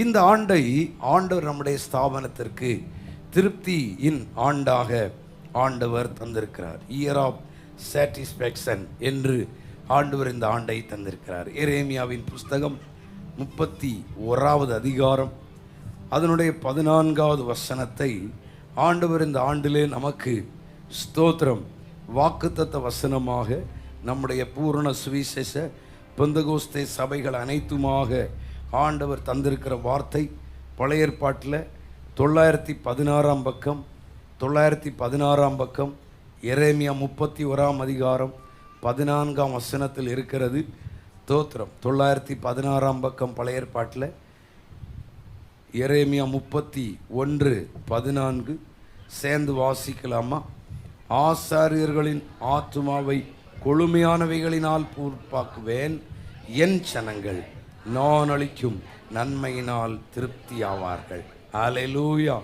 இந்த ஆண்டை ஆண்டவர் நம்முடைய ஸ்தாபனத்திற்கு திருப்தியின் ஆண்டாக ஆண்டவர் தந்திருக்கிறார். இயர் ஆஃப் சாட்டிஸ்ஃபேக்ஷன் என்று ஆண்டவர் இந்த ஆண்டை தந்திருக்கிறார். எரேமியாவின் புஸ்தகம் 31வது அதிகாரம் அதனுடைய 14வது வசனத்தை ஆண்டவர் இந்த ஆண்டிலே நமக்கு ஸ்தோத்திரம் வாக்குத்தத்த வசனமாக நம்முடைய பூரண சுவிசேஷ பெந்தகோஸ்தே சபைகள் அனைத்துமாக ஆண்டவர் தந்திருக்கிற வார்த்தை. பழைய ஏற்பாட்டில் 916 பக்கம் 916 பக்கம் எரேமியா 31 அதிகாரம் 14ஆம் வசனத்தில் இருக்கிறது. தோத்திரம் 916 பக்கம் பழைய ஏற்பாட்டில் எரேமியா 31:14 சேர்ந்து வாசிக்கலாமா? ஆசாரியர்களின் ஆத்துமாவை கொழுமையானவைகளினால் பூர்ப்பாக்குவேன், என் ஜனங்கள் நான் அளிக்கும் நன்மையினால் திருப்தி ஆவார்கள். அல்லேலூயா.